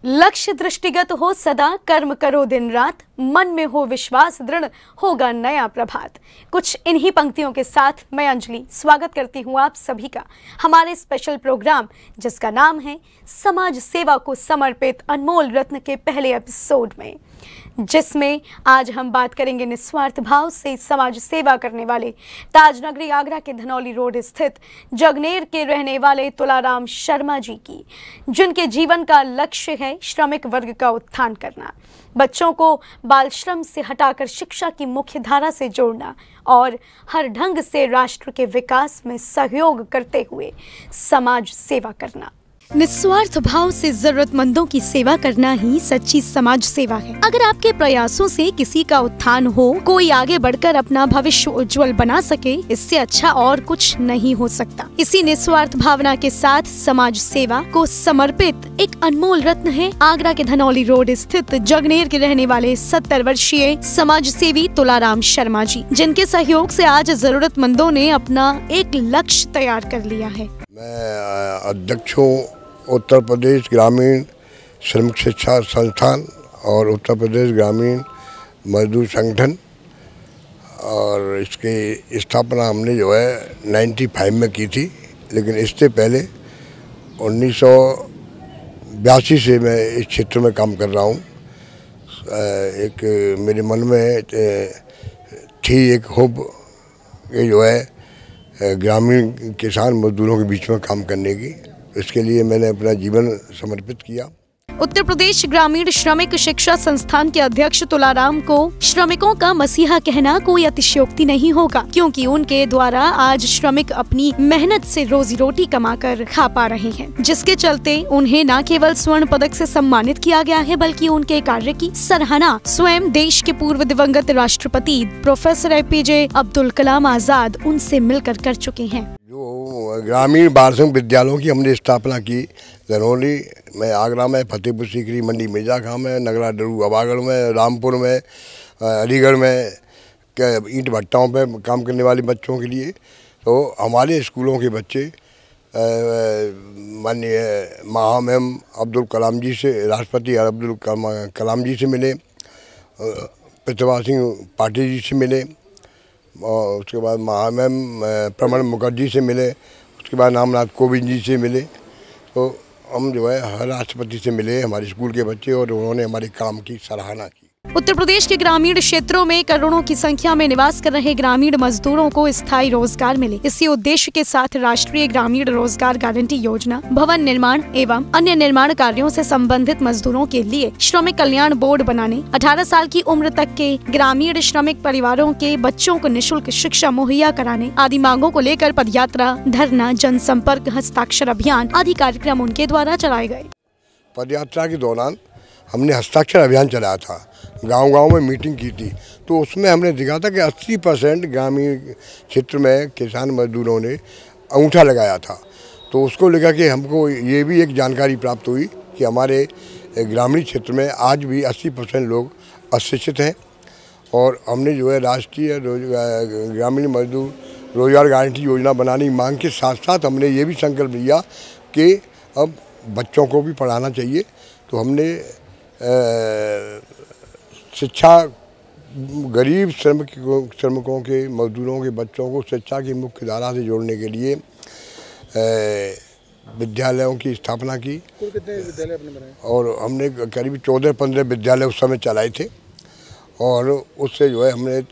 लक्ष्य दृष्टिगत हो सदा, कर्म करो दिन रात, मन में हो विश्वास दृढ़, होगा नया प्रभात। कुछ इन्हीं पंक्तियों के साथ मैं अंजलि स्वागत करती हूँ आप सभी का हमारे स्पेशल प्रोग्राम जिसका नाम है समाज सेवा को समर्पित अनमोल रत्न के पहले एपिसोड में, जिसमें आज हम बात करेंगे निस्वार्थ भाव से समाज सेवा करने वाले ताजनगरी आगरा के धनौली रोड स्थित जगनेर के रहने वाले तुलाराम शर्मा जी की, जिनके जीवन का लक्ष्य है श्रमिक वर्ग का उत्थान करना, बच्चों को बाल श्रम से हटाकर शिक्षा की मुख्य धारा से जोड़ना और हर ढंग से राष्ट्र के विकास में सहयोग करते हुए समाज सेवा करना। निस्वार्थ भाव से जरूरतमंदों की सेवा करना ही सच्ची समाज सेवा है। अगर आपके प्रयासों से किसी का उत्थान हो, कोई आगे बढ़कर अपना भविष्य उज्जवल बना सके, इससे अच्छा और कुछ नहीं हो सकता। इसी निस्वार्थ भावना के साथ समाज सेवा को समर्पित एक अनमोल रत्न है आगरा के धनौली रोड स्थित जगनेर के रहने वाले 70 वर्षीय समाज सेवी तुलाराम शर्मा जी, जिनके सहयोग से आज जरूरतमंदों ने अपना एक लक्ष्य तैयार कर लिया है। मैं अध्यक्ष हूँ उत्तर प्रदेश ग्रामीण श्रमिक शिक्षा संस्थान और उत्तर प्रदेश ग्रामीण मजदूर संगठन, और इसकी स्थापना हमने जो है 95 में की थी, लेकिन इससे पहले 1982 से मैं इस क्षेत्र में काम कर रहा हूँ। एक मेरे मन में थी एक होप कि जो है ग्रामीण किसान मजदूरों के बीच में काम करने की, इसके लिए मैंने अपना जीवन समर्पित किया। उत्तर प्रदेश ग्रामीण श्रमिक शिक्षा संस्थान के अध्यक्ष तुलाराम को श्रमिकों का मसीहा कहना कोई अतिशयोक्ति नहीं होगा, क्योंकि उनके द्वारा आज श्रमिक अपनी मेहनत से रोजी रोटी कमाकर खा पा रहे हैं, जिसके चलते उन्हें न केवल स्वर्ण पदक से सम्मानित किया गया है, बल्कि उनके कार्य की सराहना स्वयं देश के पूर्व दिवंगत राष्ट्रपति प्रोफेसर APJ अब्दुल कलाम आजाद उनसे मिलकर कर चुके हैं। ग्रामीण बाल संघ विद्यालयों की हमने स्थापना की धनौली में, आगरा में, फतेहपुर सीकरी, मंडी मिर्जाखां में, नगरा डरू अबागढ़ में, रामपुर में, अलीगढ़ में ईंट भट्टाओं पे काम करने वाले बच्चों के लिए। तो हमारे स्कूलों के बच्चे माननीय महामहिम अब्दुल कलाम जी से, राष्ट्रपति अब्दुल कलाम जी से मिले, प्रतिभा सिंह पाटिल जी से मिले, और उसके बाद महामहिम प्रणब मुखर्जी से मिले, उसके बाद रामनाथ कोविंद जी से मिले। तो हम जो है हर राष्ट्रपति से मिले हमारे स्कूल के बच्चे, और उन्होंने हमारे काम की सराहना की। उत्तर प्रदेश के ग्रामीण क्षेत्रों में करोड़ों की संख्या में निवास कर रहे ग्रामीण मजदूरों को स्थायी रोजगार मिले, इसी उद्देश्य के साथ राष्ट्रीय ग्रामीण रोजगार गारंटी योजना, भवन निर्माण एवं अन्य निर्माण कार्यों से संबंधित मजदूरों के लिए श्रमिक कल्याण बोर्ड बनाने, 18 साल की उम्र तक के ग्रामीण श्रमिक परिवारों के बच्चों को निःशुल्क शिक्षा मुहैया कराने आदि मांगों को लेकर पदयात्रा, धरना, जनसंपर्क, हस्ताक्षर अभियान आदि कार्यक्रम उनके द्वारा चलाए गए। पदयात्रा के दौरान हमने हस्ताक्षर अभियान चलाया था, गांव-गांव में मीटिंग की थी, तो उसमें हमने देखा था कि 80% ग्रामीण क्षेत्र में किसान मजदूरों ने अंगूठा लगाया था। तो उसको लेकर के हमको ये भी एक जानकारी प्राप्त हुई कि हमारे ग्रामीण क्षेत्र में आज भी 80% लोग अशिक्षित हैं, और हमने जो है राष्ट्रीय ग्रामीण मजदूर रोजगार गारंटी योजना बनाने की मांग के साथ साथ हमने ये भी संकल्प लिया कि अब बच्चों को भी पढ़ाना चाहिए। तो हमने शिक्षा, गरीब श्रमिकों के मजदूरों के बच्चों को शिक्षा की मुख्य धारा से जोड़ने के लिए विद्यालयों की स्थापना की। कितने विद्यालय आपने बनाए? और हमने करीब 14-15 विद्यालय उस समय चलाए थे, और उससे जो है हमने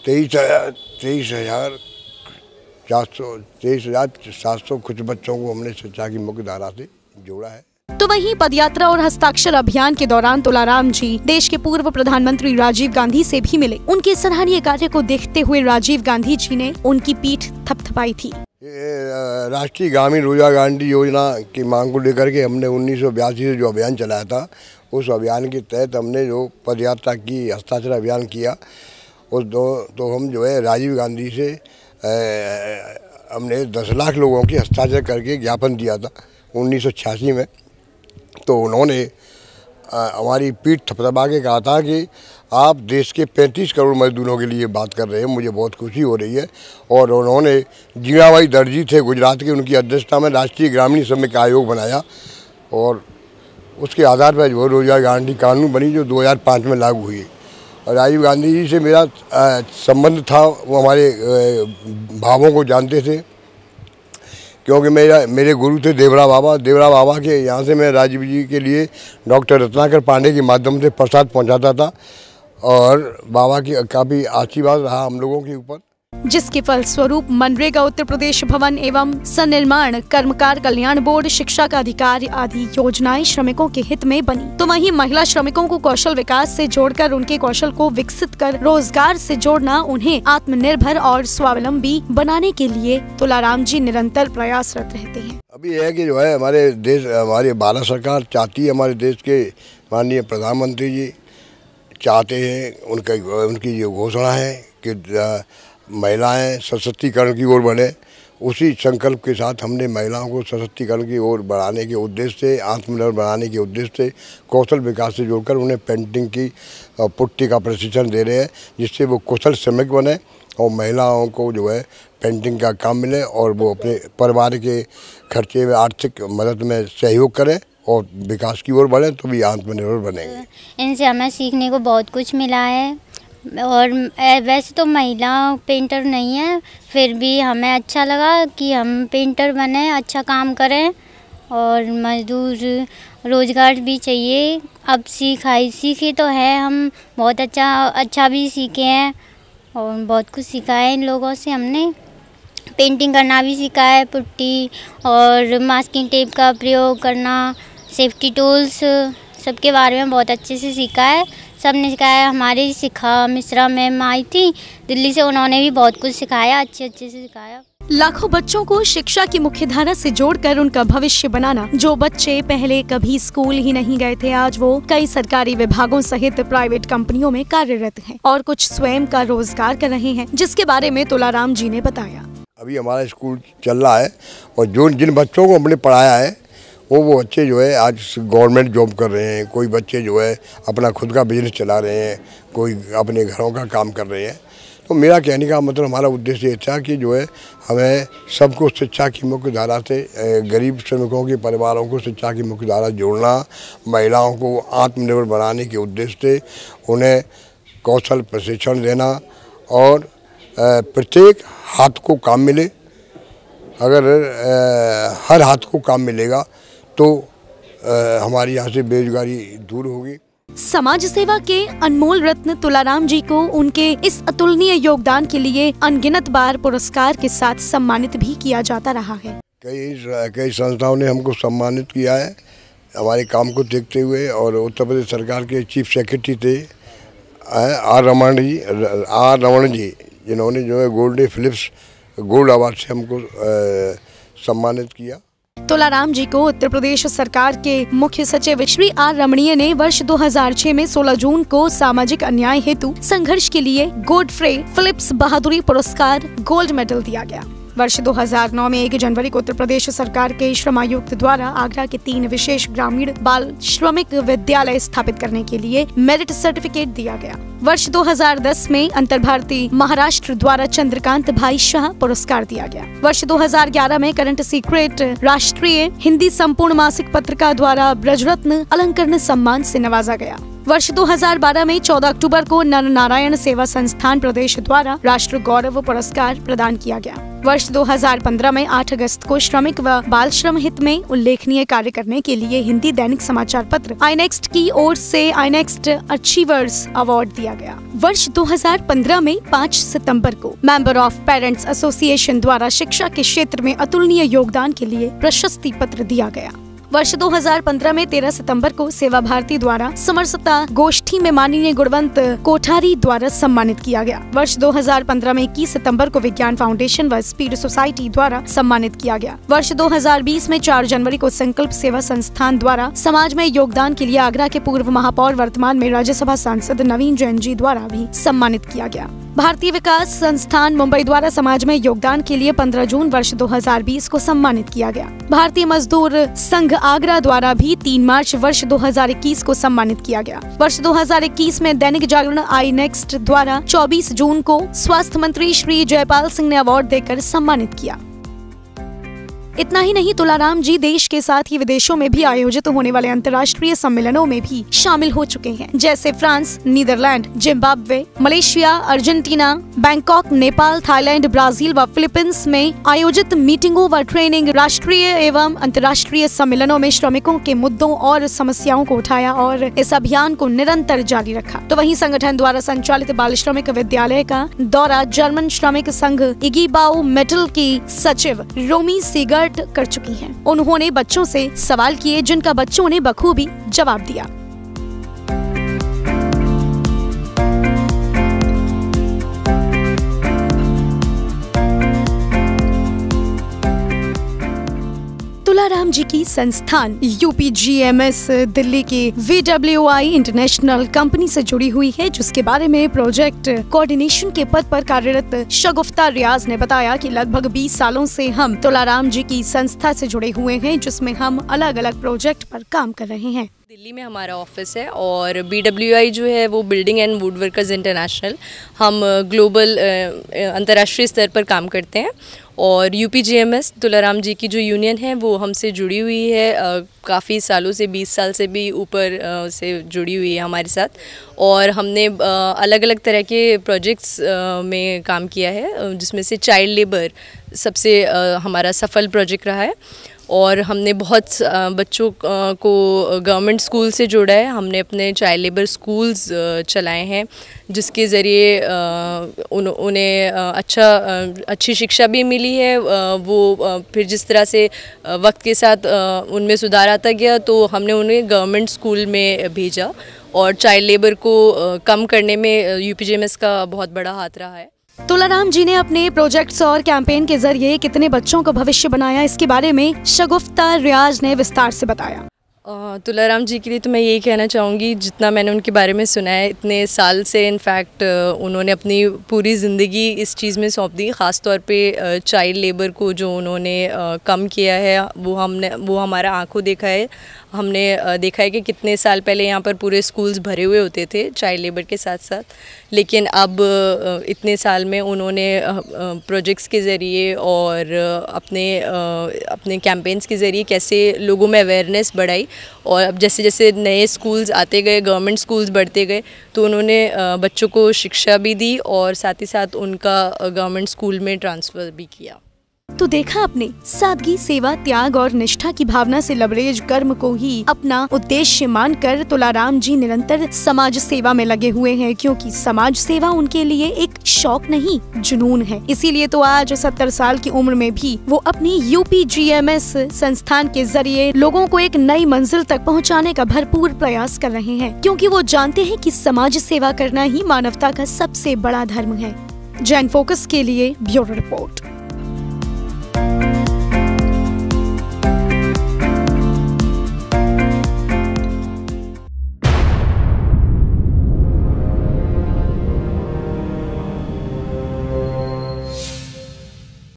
23,700 कुछ बच्चों को हमने शिक्षा की मुख्य धारा से जोड़ा है। तो वहीं पदयात्रा और हस्ताक्षर अभियान के दौरान तुलाराम जी देश के पूर्व प्रधानमंत्री राजीव गांधी से भी मिले। उनके सराहनीय कार्य को देखते हुए राजीव गांधी जी ने उनकी पीठ थपथपाई थी। राष्ट्रीय ग्रामीण रोजगार गारंटी योजना की मांग को लेकर के हमने 1982 से जो अभियान चलाया था, उस अभियान के तहत हमने जो पदयात्रा की, हस्ताक्षर अभियान किया, तो हम जो है राजीव गांधी से हमने 10 लाख लोगों की हस्ताक्षर करके ज्ञापन दिया था 1986 में। तो उन्होंने हमारी पीठ थपथपा के कहा था कि आप देश के 35 करोड़ मजदूरों के लिए बात कर रहे हैं, मुझे बहुत खुशी हो रही है। और उन्होंने जीणाबाई दर्जी थे गुजरात के, उनकी अध्यक्षता में राष्ट्रीय ग्रामीण श्रमिक आयोग बनाया, और उसके आधार पर जो रोजगार गारंटी कानून बनी जो 2005 में लागू हुई। और राजीव गांधी जी से मेरा संबंध था, वो हमारे भावों को जानते थे क्योंकि मेरे गुरु थे देवरा बाबा के यहाँ से मैं राजीव जी के लिए डॉक्टर रत्नाकर पांडे के माध्यम से प्रसाद पहुँचाता था और बाबा की काफ़ी आशीर्वाद रहा हम लोगों के ऊपर, जिसके फलस्वरूप मनरेगा उत्तर प्रदेश भवन एवं सन्निर्माण, कर्मकार कल्याण बोर्ड, शिक्षा का अधिकार आदि योजनाएं श्रमिकों के हित में बनी। तो वहीं महिला श्रमिकों को कौशल विकास से जोड़कर उनके कौशल को विकसित कर रोजगार से जोड़ना, उन्हें आत्मनिर्भर और स्वावलंबी बनाने के लिए तुलाराम जी निरंतर प्रयासरत रहते हैं। अभी यह है कि जो है हमारे देश, हमारी भारत सरकार चाहती है, हमारे देश के माननीय प्रधानमंत्री जी चाहते हैं, उनकी जो घोषणा है कि महिलाएं सशक्तिकरण की ओर बढ़े। उसी संकल्प के साथ हमने महिलाओं को सशक्तिकरण की ओर बढ़ाने के उद्देश्य से, आत्मनिर्भर बनाने के उद्देश्य से कौशल विकास से जोड़कर उन्हें पेंटिंग की पुट्टी का प्रशिक्षण दे रहे हैं, जिससे वो कुशल श्रमिक बने और महिलाओं को जो है पेंटिंग का काम मिले और वो अपने परिवार के खर्चे में आर्थिक मदद में सहयोग करें और विकास की ओर बढ़े, तो भी आत्मनिर्भर बनेंगे। इनसे हमें सीखने को बहुत कुछ मिला है और वैसे तो महिला पेंटर नहीं है, फिर भी हमें अच्छा लगा कि हम पेंटर बने, अच्छा काम करें और मजदूर रोज़गार भी चाहिए। अब सीखे तो है, हम बहुत अच्छा भी सीखे हैं और बहुत कुछ सीखा है इन लोगों से। हमने पेंटिंग करना भी सीखा है, पुट्टी और मास्किंग टेप का प्रयोग करना, सेफ्टी टूल्स, सबके बारे में बहुत अच्छे से सीखा है। सबने सिखाया, हमारी शिखा मिश्रा मैम आई थी दिल्ली से, उन्होंने भी बहुत कुछ सिखाया, अच्छे से सिखाया। लाखों बच्चों को शिक्षा की मुख्य धारा से जोड़कर उनका भविष्य बनाना। जो बच्चे पहले कभी स्कूल ही नहीं गए थे, आज वो कई सरकारी विभागों सहित प्राइवेट कंपनियों में कार्यरत हैं और कुछ स्वयं का रोजगार कर रहे हैं, जिसके बारे में तुलाराम जी ने बताया। अभी हमारा स्कूल चल रहा है और जिन बच्चों को हमने पढ़ाया है वो बच्चे जो है आज गवर्नमेंट जॉब कर रहे हैं, कोई बच्चे जो है अपना खुद का बिजनेस चला रहे हैं, कोई अपने घरों का काम कर रहे हैं। तो मेरा कहने का मतलब, हमारा उद्देश्य ये था कि जो है हमें सबको शिक्षा की मुख्य धारा से, गरीब श्रमिकों के परिवारों को शिक्षा की मुख्य धारा जोड़ना, महिलाओं को आत्मनिर्भर बनाने के उद्देश्य से उन्हें कौशल प्रशिक्षण देना और प्रत्येक हाथ को काम मिले। अगर हर हाथ को काम मिलेगा तो हमारी यहाँ से बेरोजगारी दूर होगी। समाज सेवा के अनमोल रत्न तुलाराम जी को उनके इस अतुलनीय योगदान के लिए अनगिनत बार पुरस्कार के साथ सम्मानित भी किया जाता रहा है। कई संस्थाओं ने हमको सम्मानित किया है हमारे काम को देखते हुए, और उत्तर प्रदेश सरकार के चीफ सेक्रेटरी थे आर रमण जी, जिन्होंने जो है गोल्डन फिलिप्स गोल्ड अवार्ड से हमको सम्मानित किया। तुलाराम जी को उत्तर प्रदेश सरकार के मुख्य सचिव श्री आर रमणीय ने वर्ष 2006 में 16 जून को सामाजिक अन्याय हेतु संघर्ष के लिए गॉडफ्रे फिलिप्स बहादुरी पुरस्कार गोल्ड मेडल दिया गया। वर्ष 2009 में 1 जनवरी को उत्तर प्रदेश सरकार के श्रम आयुक्त द्वारा आगरा के 3 विशेष ग्रामीण बाल श्रमिक विद्यालय स्थापित करने के लिए मेरिट सर्टिफिकेट दिया गया। वर्ष 2010 में अंतर भारतीय महाराष्ट्र द्वारा चंद्रकांत भाई शाह पुरस्कार दिया गया। वर्ष 2011 में करंट सीक्रेट राष्ट्रीय हिंदी संपूर्ण मासिक पत्रिका द्वारा ब्रजरत्न अलंकरण सम्मान से नवाजा गया। वर्ष 2012 में 14 अक्टूबर को नर नारायण सेवा संस्थान प्रदेश द्वारा राष्ट्र गौरव पुरस्कार प्रदान किया गया। वर्ष 2015 में 8 अगस्त को श्रमिक व बाल श्रम हित में उल्लेखनीय कार्य करने के लिए हिंदी दैनिक समाचार पत्र आईनेक्स्ट की ओर से आईनेक्स्ट अचीवर्स अवार्ड दिया गया। वर्ष 2015 में 5 सितंबर को मेंबर ऑफ पेरेंट्स एसोसिएशन द्वारा शिक्षा के क्षेत्र में अतुलनीय योगदान के लिए प्रशस्ति पत्र दिया गया। वर्ष 2015 में 13 सितंबर को सेवा भारती द्वारा समरसता गोष्ठी में माननीय गुणवंत कोठारी द्वारा सम्मानित किया गया। वर्ष 2015 में 21 सितंबर को विज्ञान फाउंडेशन व स्पीड सोसाइटी द्वारा सम्मानित किया गया। वर्ष 2020 में 4 जनवरी को संकल्प सेवा संस्थान द्वारा समाज में योगदान के लिए आगरा के पूर्व महापौर वर्तमान में राज्यसभा सांसद नवीन जैन जी द्वारा भी सम्मानित किया गया। भारतीय विकास संस्थान मुंबई द्वारा समाज में योगदान के लिए 15 जून वर्ष 2020 को सम्मानित किया गया। भारतीय मजदूर संघ आगरा द्वारा भी 3 मार्च वर्ष 2021 को सम्मानित किया गया। वर्ष 2021 में दैनिक जागरण आई नेक्स्ट द्वारा 24 जून को स्वास्थ्य मंत्री श्री जयपाल सिंह ने अवार्ड देकर सम्मानित किया। इतना ही नहीं, तुलाराम जी देश के साथ ही विदेशों में भी आयोजित होने वाले अंतर्राष्ट्रीय सम्मेलनों में भी शामिल हो चुके हैं, जैसे France, Netherlands, Zimbabwe, Malaysia, Argentina, Bangkok, Nepal, Thailand, Brazil व फिलीपींस में आयोजित मीटिंगों व ट्रेनिंग, राष्ट्रीय एवं अंतर्राष्ट्रीय सम्मेलनों में श्रमिकों के मुद्दों और समस्याओं को उठाया और इस अभियान को निरंतर जारी रखा। तो वहीं संगठन द्वारा संचालित बाल श्रमिक विद्यालय का दौरा जर्मन श्रमिक संघ इगी बाउ मेटल की सचिव रोमी सीगर्ट कर चुकी हैं। उन्होंने बच्चों से सवाल किए, जिनका बच्चों ने बखूबी जवाब दिया। तुलाराम जी की संस्थान UPGMS दिल्ली की VWI इंटरनेशनल कंपनी से जुड़ी हुई है, जिसके बारे में प्रोजेक्ट कोऑर्डिनेशन के पद पर कार्यरत शगुफ्ता रियाज ने बताया कि लगभग 20 सालों से हम तुलाराम जी की संस्था से जुड़े हुए हैं, जिसमें हम अलग अलग प्रोजेक्ट पर काम कर रहे हैं। दिल्ली में हमारा ऑफिस है और BWI जो है वो building and would workers international, हम ग्लोबल अंतर्राष्ट्रीय स्तर पर काम करते हैं। और UPGMS तुलाराम जी की जो यूनियन है वो हमसे जुड़ी हुई है, काफ़ी सालों से, 20 साल से भी ऊपर से जुड़ी हुई है हमारे साथ। और हमने अलग अलग तरह के प्रोजेक्ट्स में काम किया है, जिसमें से चाइल्ड लेबर सबसे हमारा सफल प्रोजेक्ट रहा है। और हमने बहुत बच्चों को गवर्नमेंट स्कूल से जोड़ा है। हमने अपने चाइल्ड लेबर स्कूल्स चलाए हैं, जिसके ज़रिए उन्हें अच्छी शिक्षा भी मिली है। वो फिर जिस तरह से वक्त के साथ उनमें सुधार आता गया, तो हमने उन्हें गवर्नमेंट स्कूल में भेजा और चाइल्ड लेबर को कम करने में UPGMS का बहुत बड़ा हाथ रहा है। तुलाराम जी ने अपने प्रोजेक्ट्स और कैंपेन के जरिए कितने बच्चों का भविष्य बनाया, इसके बारे में शगुफ्ता रियाज ने विस्तार से बताया। तुलाराम जी के लिए तो मैं यही कहना चाहूँगी, जितना मैंने उनके बारे में सुना है, इतने साल से इनफैक्ट उन्होंने अपनी पूरी ज़िंदगी इस चीज़ में सौंप दी। ख़ास तौर पे चाइल्ड लेबर को जो उन्होंने कम किया है, वो हमारा आंखों देखा है। हमने देखा है कि कितने साल पहले यहाँ पर पूरे स्कूल्स भरे हुए होते थे चाइल्ड लेबर के साथ साथ, लेकिन अब इतने साल में उन्होंने प्रोजेक्ट्स के ज़रिए और अपने कैंपेन्स के ज़रिए कैसे लोगों में अवेयरनेस बढ़ाई। और अब जैसे जैसे नए स्कूल्स आते गए, गवर्नमेंट स्कूल्स बढ़ते गए, तो उन्होंने बच्चों को शिक्षा भी दी और साथ ही साथ उनका गवर्नमेंट स्कूल में ट्रांसफ़र भी किया। तो देखा आपने, सादगी, सेवा, त्याग और निष्ठा की भावना से लबरेज कर्म को ही अपना उद्देश्य मानकर तुलाराम जी निरंतर समाज सेवा में लगे हुए हैं, क्योंकि समाज सेवा उनके लिए एक शौक नहीं, जुनून है। इसीलिए तो आज 70 साल की उम्र में भी वो अपनी UPGMS संस्थान के जरिए लोगों को एक नई मंजिल तक पहुंचाने का भरपूर प्रयास कर रहे हैं, क्योंकि वो जानते हैं कि समाज सेवा करना ही मानवता का सबसे बड़ा धर्म है। जैन फोकस के लिए ब्यूरो रिपोर्ट।